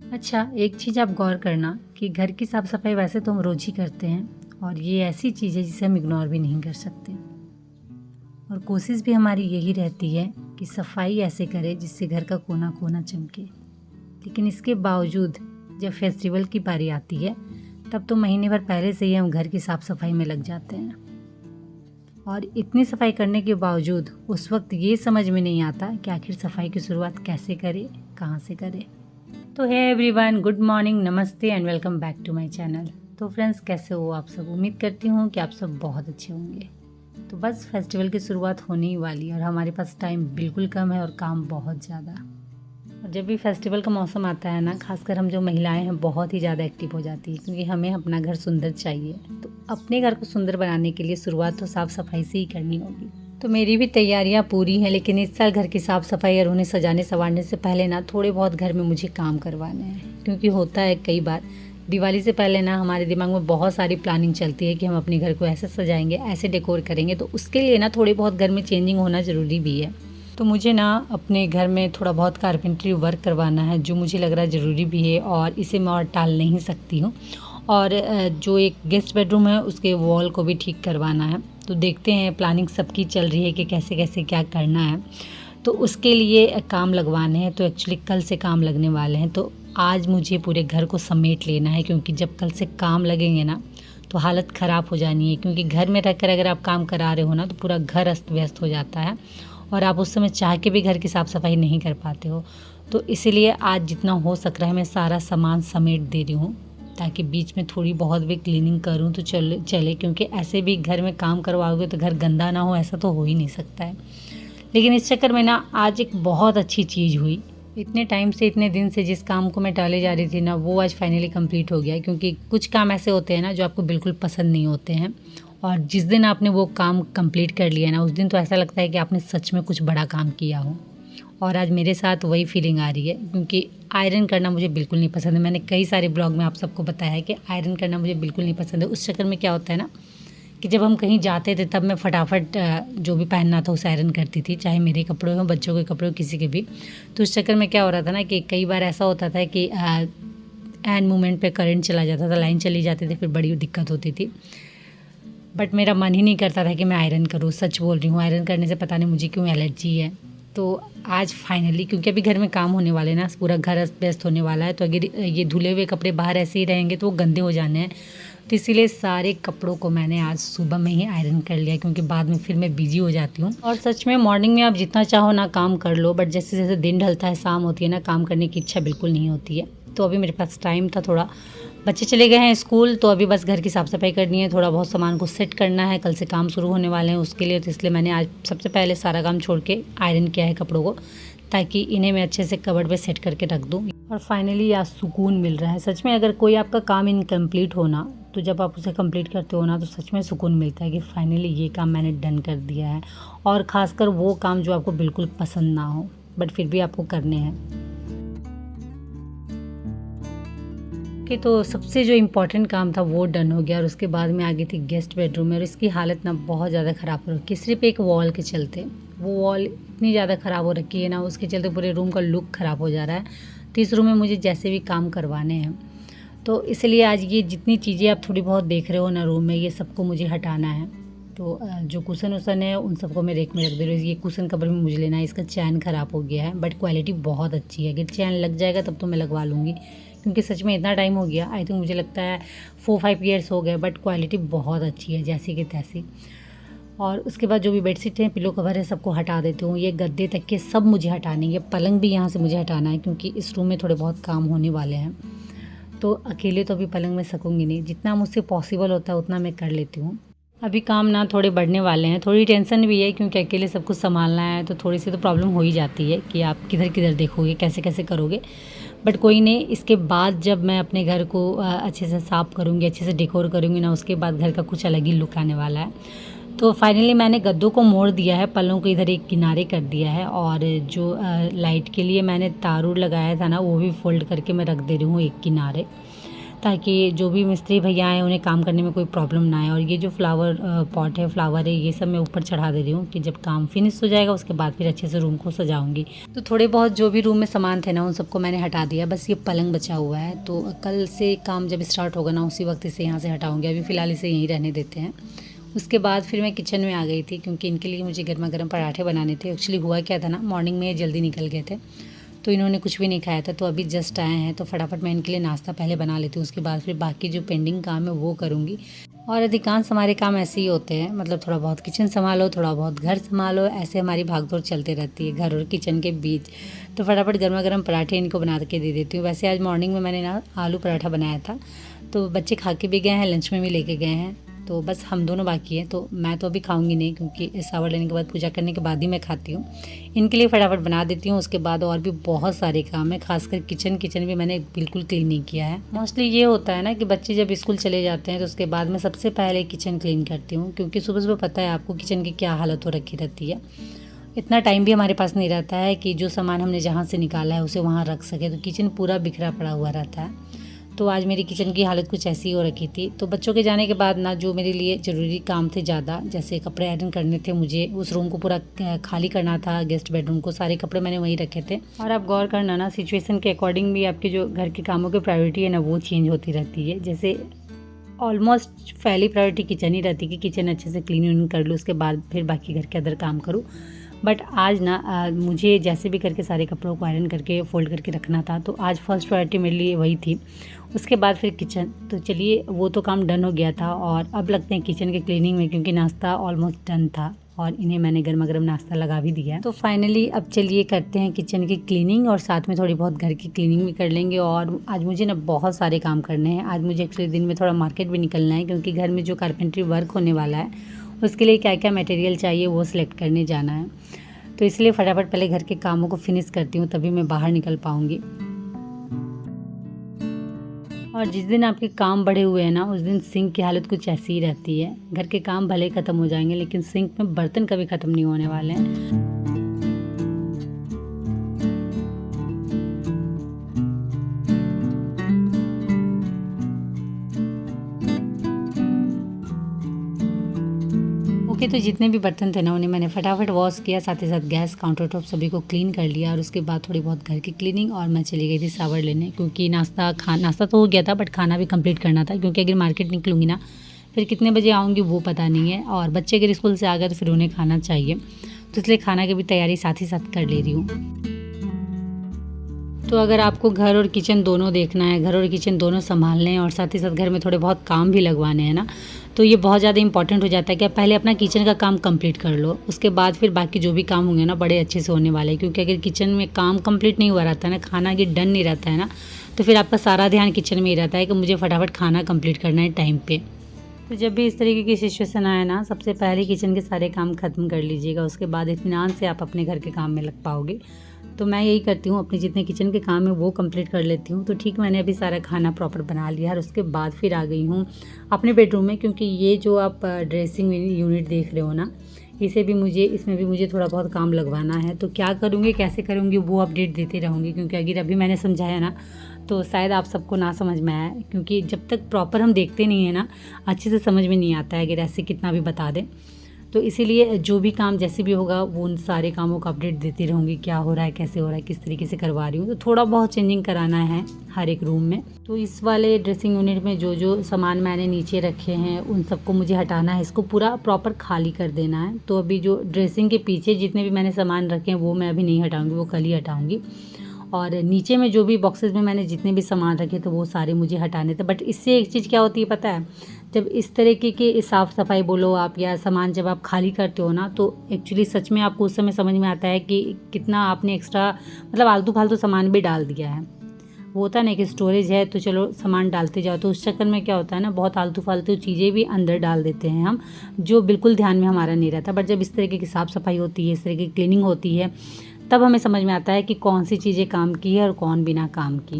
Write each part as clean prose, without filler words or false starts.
अच्छा, एक चीज़ आप गौर करना कि घर की साफ़ सफाई वैसे तो हम रोज़ ही करते हैं और ये ऐसी चीज़ है जिसे हम इग्नोर भी नहीं कर सकते। और कोशिश भी हमारी यही रहती है कि सफाई ऐसे करें जिससे घर का कोना कोना चमके। लेकिन इसके बावजूद जब फेस्टिवल की बारी आती है तब तो महीने भर पहले से ही हम घर की साफ़ सफाई में लग जाते हैं। और इतनी सफाई करने के बावजूद उस वक्त ये समझ में नहीं आता कि आखिर सफाई की शुरुआत कैसे करें, कहाँ से करें। तो है एवरीवन, गुड मॉर्निंग, नमस्ते and welcome back to my channel. तो फ्रेंड्स, कैसे हो आप सब? उम्मीद करती हूँ कि आप सब बहुत अच्छे होंगे। तो बस फेस्टिवल की शुरुआत होने ही वाली है और हमारे पास टाइम बिल्कुल कम है और काम बहुत ज़्यादा। और जब भी फेस्टिवल का मौसम आता है ना, खासकर हम जो महिलाएं हैं बहुत ही ज़्यादा एक्टिव हो जाती है क्योंकि हमें अपना घर सुंदर चाहिए। तो अपने घर को सुंदर बनाने के लिए शुरुआत तो साफ़ सफाई से ही करनी होगी। तो मेरी भी तैयारियां पूरी हैं, लेकिन इस साल घर की साफ़ सफाई और उन्हें सजाने संवारने से पहले ना थोड़े बहुत घर में मुझे काम करवाने हैं। क्योंकि होता है कई बार दिवाली से पहले ना हमारे दिमाग में बहुत सारी प्लानिंग चलती है कि हम अपने घर को ऐसे सजाएंगे, ऐसे डेकोर करेंगे। तो उसके लिए ना थोड़ी बहुत घर में चेंजिंग होना ज़रूरी भी है। तो मुझे ना अपने घर में थोड़ा बहुत कारपेंट्री वर्क करवाना है जो मुझे लग रहा है ज़रूरी भी है और इसे मैं और टाल नहीं सकती हूँ। और जो एक गेस्ट बेडरूम है उसके वॉल को भी ठीक करवाना है। तो देखते हैं, प्लानिंग सबकी चल रही है कि कैसे कैसे क्या करना है। तो उसके लिए काम लगवाने हैं। तो एक्चुअली कल से काम लगने वाले हैं। तो आज मुझे पूरे घर को समेट लेना है क्योंकि जब कल से काम लगेंगे ना तो हालत ख़राब हो जानी है। क्योंकि घर में रहकर अगर आप काम करा रहे हो ना तो पूरा घर अस्त व्यस्त हो जाता है और आप उस समय चाह के भी घर की साफ़ सफाई नहीं कर पाते हो। तो इसीलिए आज जितना हो सक रहा है मैं सारा सामान समेट दे रही हूँ ताकि बीच में थोड़ी बहुत भी क्लीनिंग करूँ तो चले। क्योंकि ऐसे भी घर में काम करवाओगे तो घर गंदा ना हो, ऐसा तो हो ही नहीं सकता है। लेकिन इस चक्कर में ना आज एक बहुत अच्छी चीज़ हुई। इतने टाइम से, इतने दिन से जिस काम को मैं टाले जा रही थी ना, वो आज फाइनली कंप्लीट हो गया। क्योंकि कुछ काम ऐसे होते हैं ना जो आपको बिल्कुल पसंद नहीं होते हैं और जिस दिन आपने वो काम कंप्लीट कर लिया ना उस दिन तो ऐसा लगता है कि आपने सच में कुछ बड़ा काम किया हो। और आज मेरे साथ वही फीलिंग आ रही है क्योंकि आयरन करना मुझे बिल्कुल नहीं पसंद है। मैंने कई सारे ब्लॉग में आप सबको बताया है कि आयरन करना मुझे बिल्कुल नहीं पसंद है। उस चक्कर में क्या होता है ना कि जब हम कहीं जाते थे तब मैं फटाफट जो भी पहनना था उसे आयरन करती थी, चाहे मेरे कपड़े हों, बच्चों के कपड़े हों, किसी के भी। तो उस चक्कर में क्या हो रहा था ना कि कई बार ऐसा होता था कि एन मोमेंट पे करंट चला जाता था, लाइन चली जाती थी, फिर बड़ी दिक्कत होती थी। बट मेरा मन ही नहीं करता था कि मैं आयरन करूँ। सच बोल रही हूँ, आयरन करने से पता नहीं मुझे क्यों एलर्जी है। तो आज फाइनली, क्योंकि अभी घर में काम होने वाले ना, पूरा घर अस्त व्यस्त होने वाला है। तो अगर ये धुले हुए कपड़े बाहर ऐसे ही रहेंगे तो वो गंदे हो जाने हैं। तो इसीलिए सारे कपड़ों को मैंने आज सुबह में ही आयरन कर लिया क्योंकि बाद में फिर मैं बिजी हो जाती हूँ। और सच में मॉर्निंग में आप जितना चाहो ना काम कर लो, बट जैसे जैसे दिन ढलता है, शाम होती है ना, काम करने की इच्छा बिल्कुल नहीं होती है। तो अभी मेरे पास टाइम था थोड़ा, बच्चे चले गए हैं स्कूल, तो अभी बस घर की साफ़ सफाई करनी है, थोड़ा बहुत सामान को सेट करना है, कल से काम शुरू होने वाले हैं उसके लिए। तो इसलिए मैंने आज सबसे पहले सारा काम छोड़ के आयरन किया है कपड़ों को, ताकि इन्हें मैं अच्छे से कबर्ड पे सेट करके रख दूँ। और फाइनली आज सुकून मिल रहा है। सच में अगर कोई आपका काम इनकम्प्लीट हो ना, तो जब आप उसे कंप्लीट करते हो ना तो सच में सुकून मिलता है कि फाइनली ये काम मैंने डन कर दिया है। और ख़ासकर वो काम जो आपको बिल्कुल पसंद ना हो बट फिर भी आपको करने हैं। कि तो सबसे जो इम्पोर्टेंट काम था वो डन हो गया और उसके बाद में आ गई थी गेस्ट बेडरूम में। और इसकी हालत ना बहुत ज़्यादा ख़राब हो रखी है, सिर्फ एक वॉल के चलते। वो वॉल इतनी ज़्यादा ख़राब हो रखी है ना, उसके चलते पूरे रूम का लुक ख़राब हो जा रहा है। तो इस रूम में मुझे जैसे भी काम करवाने हैं, तो इसलिए आज ये जितनी चीज़ें आप थोड़ी बहुत देख रहे हो ना रूम में, ये सबको मुझे हटाना है। तो जो कुशन वुसन है उन सबको मैं रेक में रख दे रही हूँ। ये कुशन कवर भी मुझे लेना है, इसका चैन ख़राब हो गया है बट क्वालिटी बहुत अच्छी है। अगर चैन लग जाएगा तब तो मैं लगवा लूँगी क्योंकि सच में इतना टाइम हो गया, आई थिंक मुझे लगता है 4-5 ईयर्स हो गए, बट क्वालिटी बहुत अच्छी है जैसी की तैसी। और उसके बाद जो भी बेडशीट हैं, पिलो कवर है, सबको हटा देती हूँ। ये गद्दे तक के सब मुझे हटाने, ये पलंग भी यहाँ से मुझे हटाना है क्योंकि इस रूम में थोड़े बहुत काम होने वाले हैं। तो अकेले तो अभी पलंग में सकूँगी नहीं, जितना मुझसे पॉसिबल होता है उतना मैं कर लेती हूँ। अभी काम ना थोड़े बढ़ने वाले हैं, थोड़ी टेंशन भी है क्योंकि अकेले सब कुछ संभालना है तो थोड़ी सी तो प्रॉब्लम हो ही जाती है कि आप किधर किधर देखोगे, कैसे कैसे करोगे। बट कोई नहीं, इसके बाद जब मैं अपने घर को अच्छे से साफ़ करूँगी, अच्छे से डेकोर करूँगी ना, उसके बाद घर का कुछ अलग ही लुक आने वाला है। तो फाइनली मैंने गद्दों को मोड़ दिया है, पल्लों को इधर एक किनारे कर दिया है और जो लाइट के लिए मैंने तार लगाया था ना वो भी फोल्ड करके मैं रख दे रही हूँ एक किनारे, ताकि जो भी मिस्त्री भैया आए उन्हें काम करने में कोई प्रॉब्लम ना आए। और ये जो फ्लावर पॉट है, फ्लावर है, ये सब मैं ऊपर चढ़ा दे रही हूँ कि जब काम फिनिश हो जाएगा उसके बाद फिर अच्छे से रूम को सजाऊँगी। तो थोड़े बहुत जो भी रूम में सामान थे ना उन सबको मैंने हटा दिया, बस ये पलंग बचा हुआ है। तो कल से काम जब स्टार्ट होगा ना उसी वक्त इसे यहाँ से हटाऊँगी, अभी फ़िलहाल इसे यहीं रहने देते हैं। उसके बाद फिर मैं किचन में आ गई थी क्योंकि इनके लिए मुझे गर्मा गर्म पराठे बनाने थे। एक्चुअली हुआ क्या था ना, मॉर्निंग में ये जल्दी निकल गए थे तो इन्होंने कुछ भी नहीं खाया था, तो अभी जस्ट आए हैं तो फटाफट मैं इनके लिए नाश्ता पहले बना लेती हूँ, उसके बाद फिर बाकी जो पेंडिंग काम है वो करूँगी। और अधिकांश हमारे काम ऐसे ही होते हैं, मतलब थोड़ा बहुत किचन संभालो, थोड़ा बहुत घर संभालो, ऐसे हमारी भागदौड़ चलते रहती है घर और किचन के बीच। तो फटाफट गर्मा गर्म पराठे इनको बना के दे देती हूँ। वैसे आज मॉर्निंग में मैंने ना आलू पराठा बनाया था, तो बच्चे खा के भी गए हैं, लंच में भी लेके गए हैं, तो बस हम दोनों बाकी हैं। तो मैं तो अभी खाऊंगी नहीं क्योंकि सावर लेने के बाद पूजा करने के बाद ही मैं खाती हूँ। इनके लिए फटाफट बना देती हूँ, उसके बाद और भी बहुत सारे काम है, खासकर किचन भी मैंने बिल्कुल क्लीन नहीं किया है। मोस्टली ये होता है ना कि बच्चे जब स्कूल चले जाते हैं तो उसके बाद मैं सबसे पहले किचन क्लीन करती हूँ, क्योंकि सुबह सुबह पता है आपको किचन की क्या हालत हो रखी रहती है। इतना टाइम भी हमारे पास नहीं रहता है कि जो सामान हमने जहाँ से निकाला है उसे वहाँ रख सके, तो किचन पूरा बिखरा पड़ा हुआ रहता है। तो आज मेरी किचन की हालत कुछ ऐसी हो रखी थी। तो बच्चों के जाने के बाद ना जो मेरे लिए ज़रूरी काम थे ज़्यादा, जैसे कपड़े आयरन करने थे, मुझे उस रूम को पूरा खाली करना था, गेस्ट बेडरूम को, सारे कपड़े मैंने वहीं रखे थे। और आप गौर करना ना, सिचुएशन के अकॉर्डिंग भी आपके जो घर के कामों की प्रायोरिटी है ना वो चेंज होती रहती है। जैसे ऑलमोस्ट पहली प्रायोरिटी किचन ही रहती है कि किचन अच्छे से क्लीन कर लूँ, उसके बाद फिर बाकी घर के अदर काम करूँ। बट आज ना मुझे जैसे भी करके सारे कपड़ों को आयरन करके फ़ोल्ड करके रखना था, तो आज फर्स्ट प्रायोरिटी मेरे लिए वही थी। उसके बाद फिर किचन, तो चलिए वो तो काम डन हो गया था और अब लगते हैं किचन के क्लीनिंग में, क्योंकि नाश्ता ऑलमोस्ट डन था और इन्हें मैंने गर्मा गर्म नाश्ता लगा भी दिया है। तो फाइनली अब चलिए करते हैं किचन की क्लीनिंग और साथ में थोड़ी बहुत घर की क्लीनिंग भी कर लेंगे। और आज मुझे ना बहुत सारे काम करने हैं। आज मुझे एक्चुअली दिन में थोड़ा मार्केट भी निकलना है, क्योंकि घर में जो कारपेंट्री वर्क होने वाला है उसके लिए क्या क्या मटेरियल चाहिए वो सिलेक्ट करने जाना है। तो इसलिए फटाफट पहले घर के कामों को फिनिश करती हूँ, तभी मैं बाहर निकल पाऊँगी। और जिस दिन आपके काम बढ़े हुए हैं ना उस दिन सिंक की हालत कुछ ऐसी ही रहती है। घर के काम भले ख़त्म हो जाएंगे लेकिन सिंक में बर्तन कभी ख़त्म नहीं होने वाले हैं। ओके, तो जितने भी बर्तन थे ना उन्हें मैंने फटाफट वॉश किया, साथ ही साथ गैस, काउंटर टॉप सभी को क्लीन कर लिया। और उसके बाद थोड़ी बहुत घर की क्लीनिंग और मैं चली गई थी सावर लेने, क्योंकि नाश्ता तो हो गया था बट खाना भी कंप्लीट करना था, क्योंकि अगर मार्केट निकलूँगी ना फिर कितने बजे आऊँगी वो पता नहीं है, और बच्चे अगर स्कूल से आ गए तो फिर उन्हें खाना चाहिए, तो इसलिए खाना की भी तैयारी साथ ही साथ कर ले रही हूँ। तो अगर आपको घर और किचन दोनों देखना है, घर और किचन दोनों संभालने हैं और साथ ही साथ घर में थोड़े बहुत काम भी लगवाने हैं ना, तो ये बहुत ज़्यादा इंपॉर्टेंट हो जाता है कि आप पहले अपना किचन का काम कंप्लीट कर लो, उसके बाद फिर बाकी जो भी काम होंगे ना बड़े अच्छे से होने वाले हैं। क्योंकि अगर किचन में काम कंप्लीट नहीं हुआ रहता है ना, खाना की डन नहीं रहता है ना, तो फिर आपका सारा ध्यान किचन में ही रहता है कि मुझे फटाफट खाना कंप्लीट करना है टाइम पे। तो जब भी इस तरीके की सिचुएशन आए ना, सबसे पहले किचन के सारे काम ख़त्म कर लीजिएगा, उसके बाद इत्मीनान से आप अपने घर के काम में लग पाओगे। तो मैं यही करती हूँ, अपने जितने किचन के काम है वो कंप्लीट कर लेती हूँ। तो ठीक, मैंने अभी सारा खाना प्रॉपर बना लिया और उसके बाद फिर आ गई हूँ अपने बेडरूम में, क्योंकि ये जो आप ड्रेसिंग यूनिट देख रहे हो ना, इसमें भी मुझे थोड़ा बहुत काम लगवाना है। तो क्या करूँगी, कैसे करूँगी, वो अपडेट देते रहूँगी, क्योंकि अगर अभी मैंने समझाया ना तो शायद आप सबको ना समझ में आया, क्योंकि जब तक प्रॉपर हम देखते नहीं हैं ना अच्छे से समझ में नहीं आता है, अगर ऐसे कितना भी बता दें। तो इसीलिए जो भी काम जैसे भी होगा वो उन सारे कामों का अपडेट देती रहूँगी, क्या हो रहा है, कैसे हो रहा है, किस तरीके से करवा रही हूँ। तो थोड़ा बहुत चेंजिंग कराना है हर एक रूम में। तो इस वाले ड्रेसिंग यूनिट में जो जो सामान मैंने नीचे रखे हैं उन सबको मुझे हटाना है, इसको पूरा प्रॉपर खाली कर देना है। तो अभी जो ड्रेसिंग के पीछे जितने भी मैंने सामान रखे हैं वो मैं अभी नहीं हटाऊँगी, वो कल ही हटाऊँगी। और नीचे में जो भी बॉक्सेस में मैंने जितने भी सामान रखे थे वो सारे मुझे हटाने थे। बट इससे एक चीज़ क्या होती है पता है, जब इस तरीके की साफ़ सफाई बोलो आप या सामान जब आप खाली करते हो ना, तो एक्चुअली सच में आपको उस समय समझ में आता है कि कितना आपने एक्स्ट्रा मतलब आलतू फालतू सामान भी डाल दिया है। वो होता है ना कि स्टोरेज है तो चलो सामान डालते जाओ, तो उस चक्कर में क्या होता है ना, बहुत आलतू फालतू चीज़ें भी अंदर डाल देते हैं हम, जो बिल्कुल ध्यान में हमारा नहीं रहता। बट जब इस तरीके की साफ़ सफाई होती है, इस तरीके की क्लीनिंग होती है, तब हमें समझ में आता है कि कौन सी चीज़ें काम की है और कौन बिना काम की।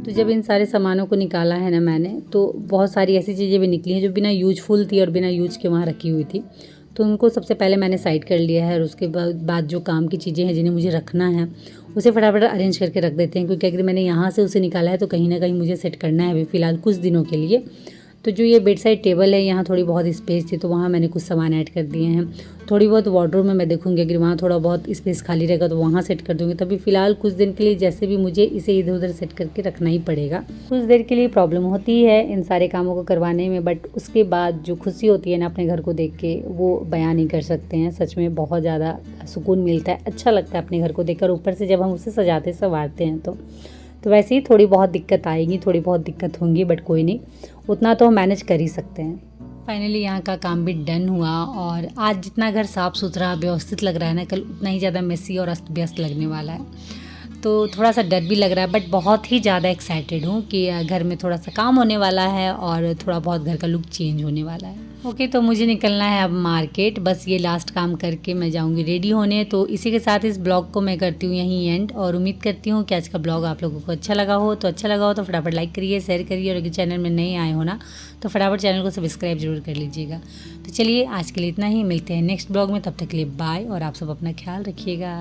तो जब इन सारे सामानों को निकाला है ना मैंने, तो बहुत सारी ऐसी चीज़ें भी निकली हैं जो बिना यूजफुल थी और बिना यूज के वहाँ रखी हुई थी। तो उनको सबसे पहले मैंने साइड कर लिया है और उसके बाद जो काम की चीज़ें हैं जिन्हें मुझे रखना है उसे फटाफट अरेंज करके रख देते हैं, क्योंकि अगर मैंने यहाँ से उसे निकाला है तो कहीं ना कहीं मुझे सेट करना है अभी फ़िलहाल कुछ दिनों के लिए। तो जो ये बेड साइड टेबल है यहाँ थोड़ी बहुत स्पेस थी तो वहाँ मैंने कुछ सामान ऐड कर दिए हैं। थोड़ी बहुत वार्डरोब में मैं देखूँगी अगर वहाँ थोड़ा बहुत स्पेस खाली रहेगा तो वहाँ सेट कर दूँगी। तभी फ़िलहाल कुछ दिन के लिए जैसे भी मुझे इसे इधर उधर सेट करके रखना ही पड़ेगा। कुछ देर के लिए प्रॉब्लम होती है इन सारे कामों को करवाने में, बट उसके बाद जो खुशी होती है ना अपने घर को देख के वो बयान नहीं कर सकते हैं। सच में बहुत ज़्यादा सुकून मिलता है, अच्छा लगता है अपने घर को देखकर। ऊपर से जब हम उसे सजाते संवारते हैं तो वैसे ही थोड़ी बहुत दिक्कत आएगी, थोड़ी बहुत दिक्कत होंगी, बट कोई नहीं, उतना तो हम मैनेज कर ही सकते हैं। फाइनली यहाँ का काम भी डन हुआ और आज जितना घर साफ़ सुथरा व्यवस्थित लग रहा है ना, कल उतना ही ज़्यादा मेसी और अस्त व्यस्त लगने वाला है। तो थोड़ा सा डर भी लग रहा है, बट बहुत ही ज़्यादा एक्साइटेड हूँ कि घर में थोड़ा सा काम होने वाला है और थोड़ा बहुत घर का लुक चेंज होने वाला है। ओके, तो मुझे निकलना है अब मार्केट। बस ये लास्ट काम करके मैं जाऊँगी रेडी होने। तो इसी के साथ इस ब्लॉग को मैं करती हूँ यहीं एंड, और उम्मीद करती हूँ कि आज का ब्लॉग आप लोगों को अच्छा लगा हो। तो फटाफट लाइक करिए, शेयर करिए, और अगर चैनल में नए आए हो ना तो फटाफट चैनल को सब्सक्राइब जरूर कर लीजिएगा। तो चलिए आज के लिए इतना ही, मिलते हैं नेक्स्ट ब्लॉग में। तब तक के लिए बाय, और आप सब अपना ख्याल रखिएगा।